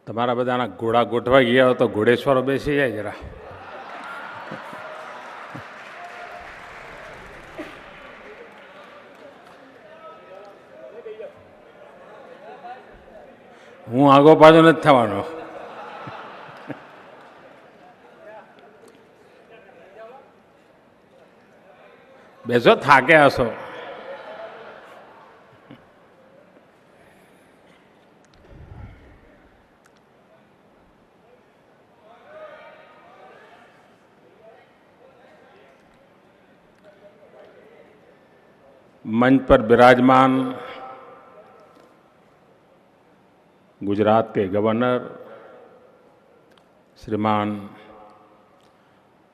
તમારા બધાના ઘોડા ગોઠવાઈ ગયા હોય તો ઘોડેશ્વરો બેસી જાય જરા. હું આગો પાછો નથી થવાનો. બેસો, થાકે હશો. मंच पर विराजमान गुजरात के गवर्नर श्रीमान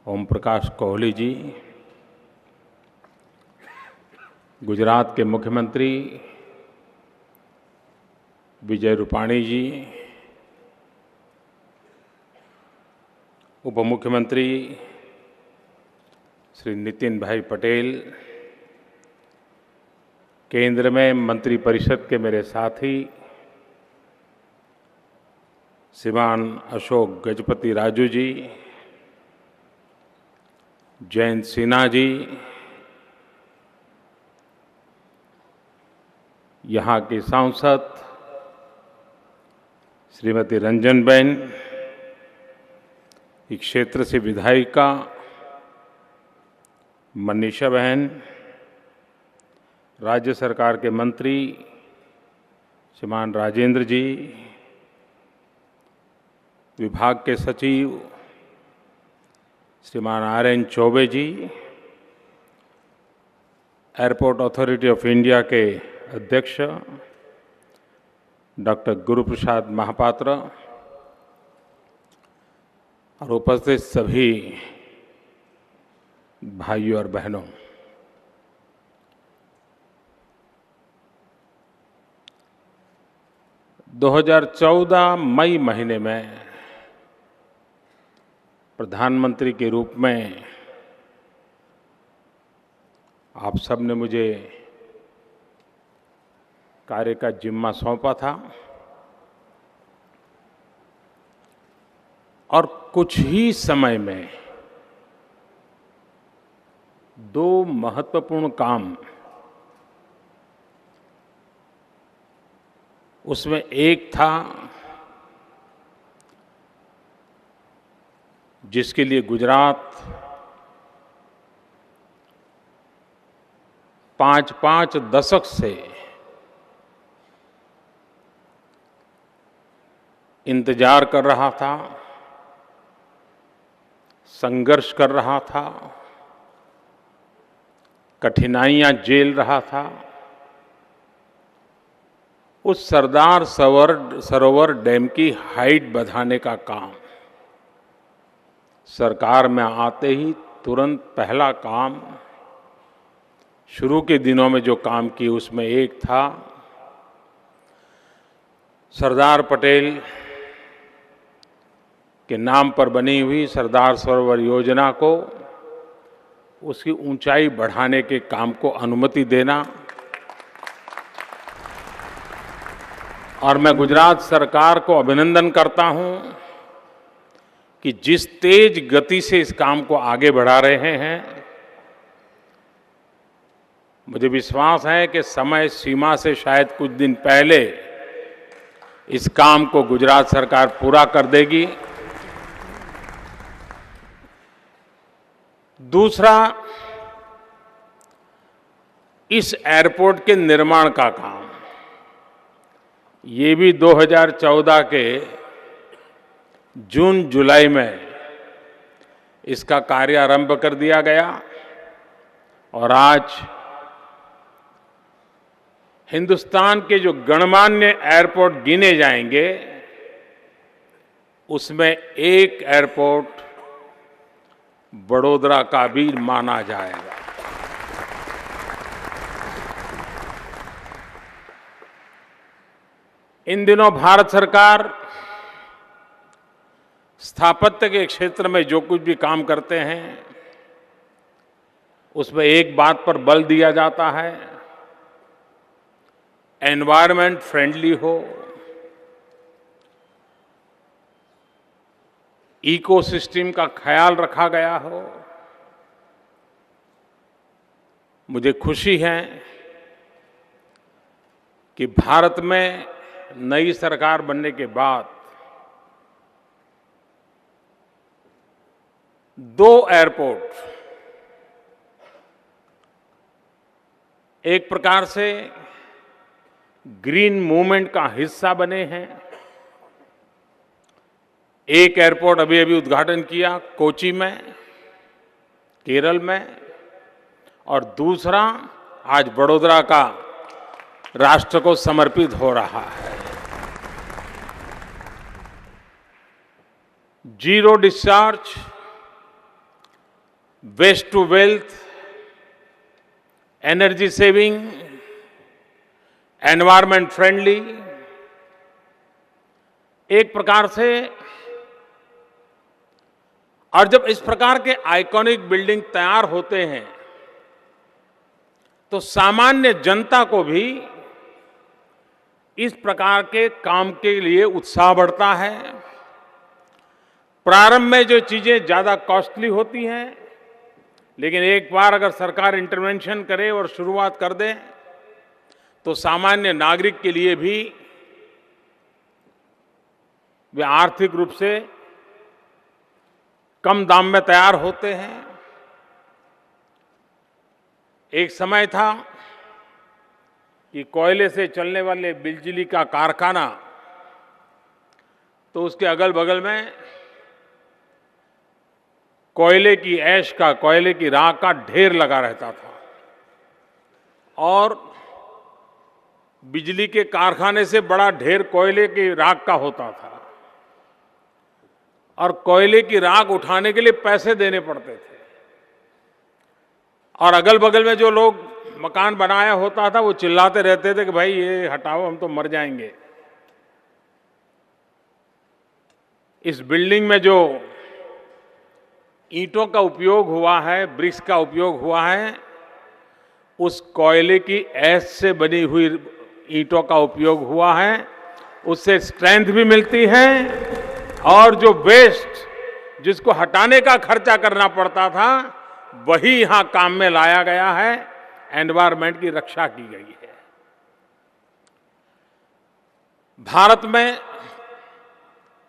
ओम प्रकाश कोहली जी, गुजरात के मुख्यमंत्री विजय रूपाणी जी, उप मुख्यमंत्री श्री नितिन भाई पटेल, केंद्र में मंत्रिपरिषद के मेरे साथी श्रीमान अशोक गजपति राजू जी, जयंत सिन्हा जी, यहाँ की सांसद श्रीमती रंजनबेन, इस क्षेत्र से विधायिका मनीषा बहन, राज्य सरकार के मंत्री श्रीमान राजेंद्र जी, विभाग के सचिव श्रीमान RN Choubey ji, airport authority of India के अध्यक्ष डॉक्टर गुरुप्रसाद महापात्र और उपस्थित सभी भाइयों और बहनों, दो 2014 मई महीने में प्रधानमंत्री के रूप में आप सब ने मुझे कार्य का जिम्मा सौंपा था और कुछ ही समय में दो महत्वपूर्ण काम, उसमें एक था जिसके लिए गुजरात 5 दशक से इंतजार कर रहा था, संघर्ष कर रहा था, कठिनाइयां झेल रहा था, उस सरदार सरोवर डैम की हाइट बढ़ाने का काम सरकार में आते ही तुरंत पहला काम, शुरू के दिनों में जो काम किए उसमें एक था सरदार पटेल के नाम पर बनी हुई सरदार सरोवर योजना को, उसकी ऊंचाई बढ़ाने के काम को अनुमति देना। और मैं गुजरात सरकार को अभिनंदन करता हूं कि जिस तेज गति से इस काम को आगे बढ़ा रहे हैं, मुझे विश्वास है कि समय सीमा से शायद कुछ दिन पहले इस काम को गुजरात सरकार पूरा कर देगी। दूसरा, इस एयरपोर्ट के निर्माण का काम, ये भी 2014 के जून जुलाई में इसका कार्य आरंभ कर दिया गया और आज हिंदुस्तान के जो गणमान्य एयरपोर्ट गिने जाएंगे उसमें एक एयरपोर्ट बड़ोदरा का भी माना जाएगा। इन दिनों भारत सरकार स्थापत्य के क्षेत्र में जो कुछ भी काम करते हैं उसमें एक बात पर बल दिया जाता है, एनवायरनमेंट फ्रेंडली हो, इकोसिस्टम का ख्याल रखा गया हो। मुझे खुशी है कि भारत में नई सरकार बनने के बाद 2 एयरपोर्ट एक प्रकार से ग्रीन मूवमेंट का हिस्सा बने हैं। एक एयरपोर्ट अभी उद्घाटन किया कोची में, केरल में, और दूसरा आज वडोदरा का राष्ट्र को समर्पित हो रहा है। Zero discharge, waste to wealth, energy saving, environment friendly, एक प्रकार से। और जब इस प्रकार के आइकॉनिक बिल्डिंग तैयार होते हैं तो सामान्य जनता को भी इस प्रकार के काम के लिए उत्साह बढ़ता है। प्रारंभ में जो चीजें ज्यादा कॉस्टली होती हैं, लेकिन एक बार अगर सरकार इंटरवेंशन करे और शुरुआत कर दे तो सामान्य नागरिक के लिए भी वे आर्थिक रूप से कम दाम में तैयार होते हैं। एक समय था कि कोयले से चलने वाले बिजली का कारखाना, तो उसके अगल बगल में कोयले की ऐश का, कोयले की राख का ढेर लगा रहता था, और बिजली के कारखाने से बड़ा ढेर कोयले की राख का होता था, और कोयले की राख उठाने के लिए पैसे देने पड़ते थे। और अगल बगल में जो लोग मकान बनाया होता था वो चिल्लाते रहते थे कि भाई ये हटाओ, हम तो मर जाएंगे। इस बिल्डिंग में जो ईंटों का उपयोग हुआ है, ब्रिक्स का उपयोग हुआ है, उस कोयले की ऐश से बनी हुई ईंटों का उपयोग हुआ है। उससे स्ट्रेंथ भी मिलती है, और जो वेस्ट जिसको हटाने का खर्चा करना पड़ता था वही यहां काम में लाया गया है। एनवायरमेंट की रक्षा की गई है। भारत में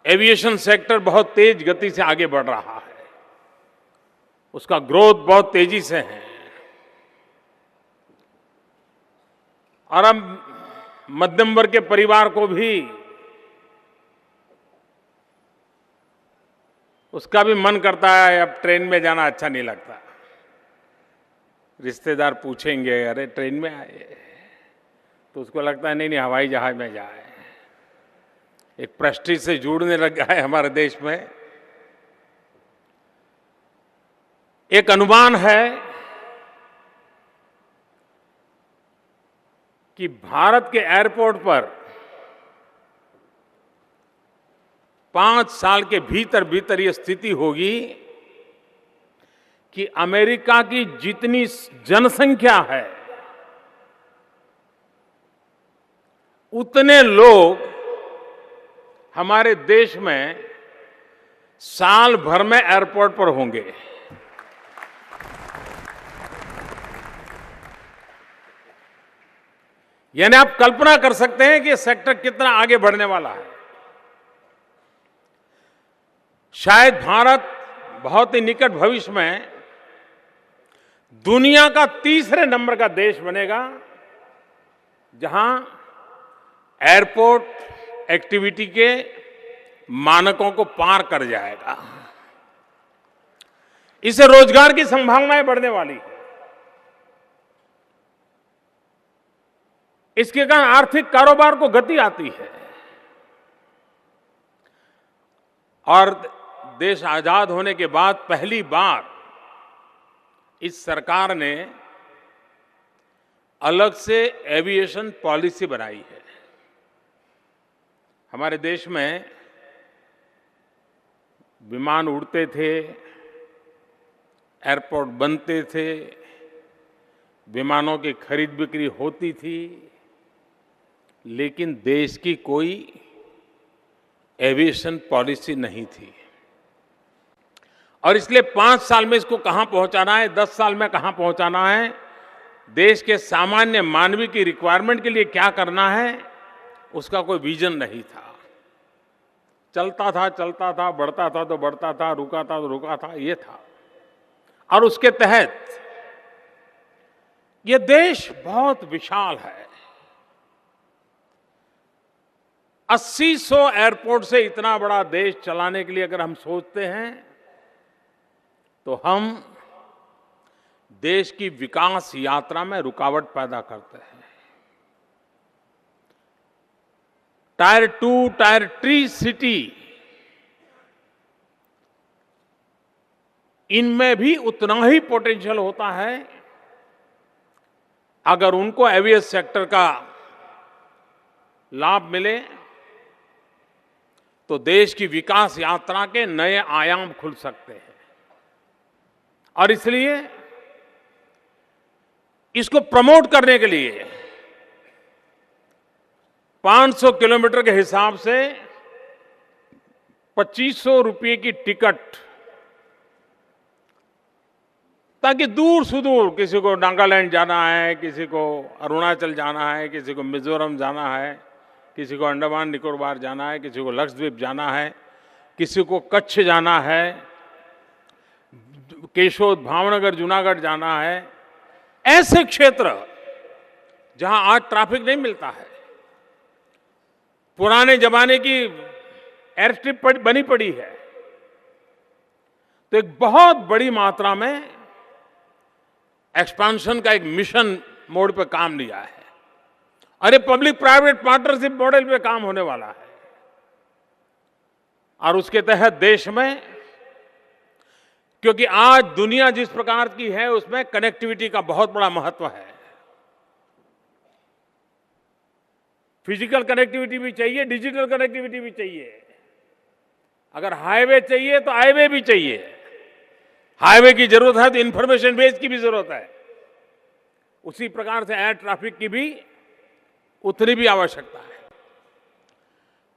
एविएशन सेक्टर बहुत तेज गति से आगे बढ़ रहा है, उसका ग्रोथ बहुत तेजी से है। और अब मध्यम वर्ग के परिवार को भी उसका भी मन करता है, अब ट्रेन में जाना अच्छा नहीं लगता। रिश्तेदार पूछेंगे अरे ट्रेन में आए, तो उसको लगता है नहीं हवाई जहाज में जाए। एक प्रेस्टीज से जुड़ने लग गया है हमारे देश में। एक अनुमान है कि भारत के एयरपोर्ट पर 5 साल के भीतर भीतर ये स्थिति होगी कि अमेरिका की जितनी जनसंख्या है उतने लोग हमारे देश में साल भर में एयरपोर्ट पर होंगे। यानी आप कल्पना कर सकते हैं कि ये सेक्टर कितना आगे बढ़ने वाला है। शायद भारत बहुत ही निकट भविष्य में दुनिया का तीसरे नंबर का देश बनेगा जहां एयरपोर्ट एक्टिविटी के मानकों को पार कर जाएगा। इससे रोजगार की संभावनाएं बढ़ने वाली है। इसके कारण आर्थिक कारोबार को गति आती है, और देश आजाद होने के बाद पहली बार इस सरकार ने अलग से एविएशन पॉलिसी बनाई है। हमारे देश में विमान उड़ते थे, एयरपोर्ट बनते थे, विमानों की खरीद बिक्री होती थी, लेकिन देश की कोई एविएशन पॉलिसी नहीं थी। और इसलिए 5 साल में इसको कहां पहुंचाना है, 10 साल में कहां पहुंचाना है, देश के सामान्य मानवीय की रिक्वायरमेंट के लिए क्या करना है, उसका कोई विजन नहीं था। चलता था, बढ़ता था तो बढ़ता था, रुका था तो रुका था, ये था। और उसके तहत ये देश बहुत विशाल है। 80-100 एयरपोर्ट से इतना बड़ा देश चलाने के लिए अगर हम सोचते हैं तो हम देश की विकास यात्रा में रुकावट पैदा करते हैं। टायर 2, टायर 3 सिटी, इनमें भी उतना ही पोटेंशियल होता है अगर उनको एविएशन सेक्टर का लाभ मिले तो देश की विकास यात्रा के नए आयाम खुल सकते हैं। और इसलिए इसको प्रमोट करने के लिए 500 किलोमीटर के हिसाब से 2500 रुपये की टिकट, ताकि दूर सुदूर, किसी को नागालैंड जाना है, किसी को अरुणाचल जाना है, किसी को मिजोरम जाना है, किसी को अंडमान निकोबार जाना है, किसी को लक्षद्वीप जाना है, किसी को कच्छ जाना है, केशोद, भावनगर, जूनागढ़ जाना है, ऐसे क्षेत्र जहां आज ट्रैफिक नहीं मिलता है, पुराने जमाने की एयर स्ट्रिप बनी पड़ी है, तो एक बहुत बड़ी मात्रा में एक्सपेंशन का एक मिशन मोड पे काम लिया है। अरे पब्लिक प्राइवेट पार्टनरशिप मॉडल पे काम होने वाला है। और उसके तहत देश में, क्योंकि आज दुनिया जिस प्रकार की है उसमें कनेक्टिविटी का बहुत बड़ा महत्व है। फिजिकल कनेक्टिविटी भी चाहिए, डिजिटल कनेक्टिविटी भी चाहिए। अगर हाईवे चाहिए तो हाईवे भी चाहिए। हाईवे की जरूरत है तो इंफॉर्मेशन बेस की भी जरूरत है। उसी प्रकार से एयर ट्रैफिक की भी उतनी भी आवश्यकता है।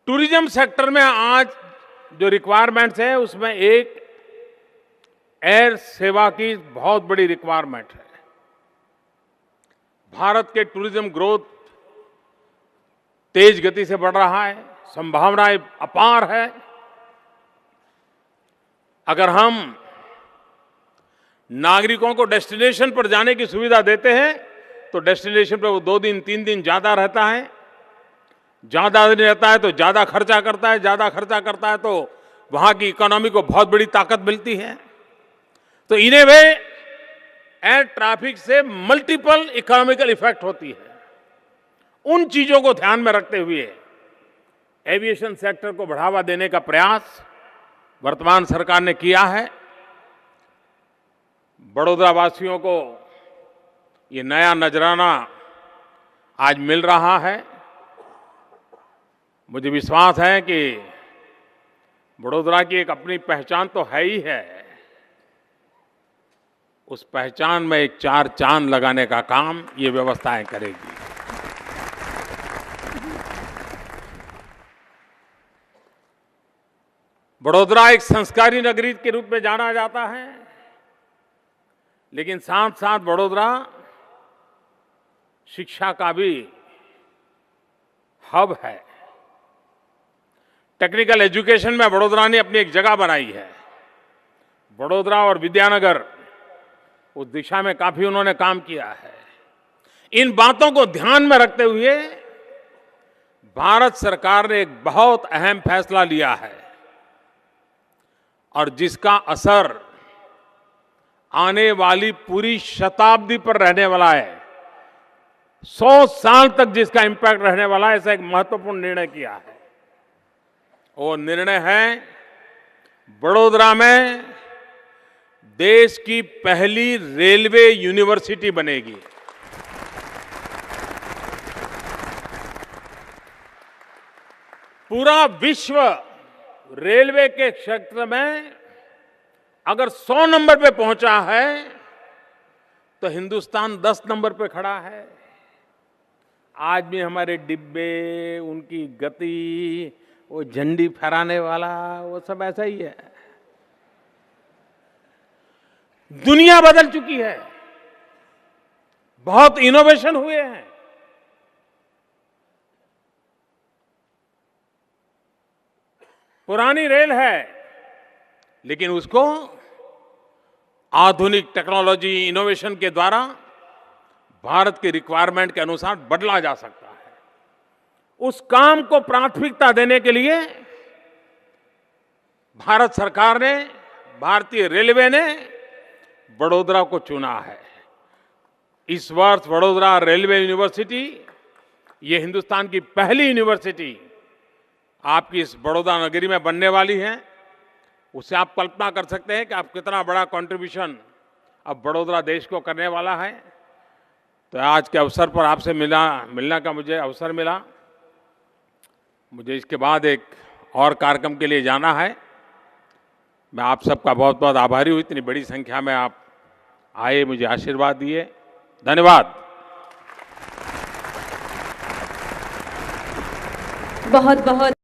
टूरिज्म सेक्टर में आज जो रिक्वायरमेंट्स है उसमें एक एयर सेवा की बहुत बड़ी रिक्वायरमेंट है। भारत के टूरिज्म ग्रोथ तेज गति से बढ़ रहा है, संभावनाएं अपार है। अगर हम नागरिकों को डेस्टिनेशन पर जाने की सुविधा देते हैं तो डेस्टिनेशन पर वो 2 दिन 3 दिन ज्यादा रहता है, ज्यादा दिन रहता है तो ज्यादा खर्चा करता है, ज्यादा खर्चा करता है तो वहां की इकोनॉमी को बहुत बड़ी ताकत मिलती है। तो इन ए वे एयर ट्रैफिक से मल्टीपल इकोनॉमिकल इफेक्ट होती है। उन चीजों को ध्यान में रखते हुए एविएशन सेक्टर को बढ़ावा देने का प्रयास वर्तमान सरकार ने किया है। बड़ौदा वासियों को ये नया नजराना आज मिल रहा है। मुझे विश्वास है कि बड़ौदा की एक अपनी पहचान तो है ही है, उस पहचान में एक 4 चांद लगाने का काम ये व्यवस्थाएं करेगी। बड़ौदा एक संस्कारी नगरी के रूप में जाना जाता है, लेकिन साथ साथ बड़ौदा शिक्षा का भी हब है। टेक्निकल एजुकेशन में बड़ौदा ने अपनी एक जगह बनाई है। बड़ौदा और विद्यानगर उस दिशा में काफी उन्होंने काम किया है। इन बातों को ध्यान में रखते हुए भारत सरकार ने एक बहुत अहम फैसला लिया है और जिसका असर आने वाली पूरी शताब्दी पर रहने वाला है। 100 साल तक जिसका इंपैक्ट रहने वाला है, ऐसा एक महत्वपूर्ण निर्णय किया है। वो निर्णय है बड़ौदा में देश की पहली रेलवे यूनिवर्सिटी बनेगी। पूरा विश्व रेलवे के क्षेत्र में अगर 100 नंबर पे पहुंचा है तो हिंदुस्तान 10 नंबर पे खड़ा है। आज भी हमारे डिब्बे, उनकी गति, वो झंडी फहराने वाला, वो सब ऐसा ही है। दुनिया बदल चुकी है, बहुत इनोवेशन हुए हैं। पुरानी रेल है, लेकिन उसको आधुनिक टेक्नोलॉजी इनोवेशन के द्वारा भारत की रिक्वायरमेंट के अनुसार बदला जा सकता है। उस काम को प्राथमिकता देने के लिए भारत सरकार ने, भारतीय रेलवे ने वडोदरा को चुना है। इस वर्ष वडोदरा रेलवे यूनिवर्सिटी, ये हिंदुस्तान की पहली यूनिवर्सिटी आपकी इस बड़ौदा नगरी में बनने वाली है। उससे आप कल्पना कर सकते हैं कि आप कितना बड़ा कंट्रीब्यूशन अब वडोदरा देश को करने वाला है। तो आज के अवसर पर आपसे मिलने का मुझे अवसर मिला। मुझे इसके बाद एक और कार्यक्रम के लिए जाना है। मैं आप सबका बहुत बहुत आभारी हूँ, इतनी बड़ी संख्या में आप आए, मुझे आशीर्वाद दिए। धन्यवाद। बहुत बहुत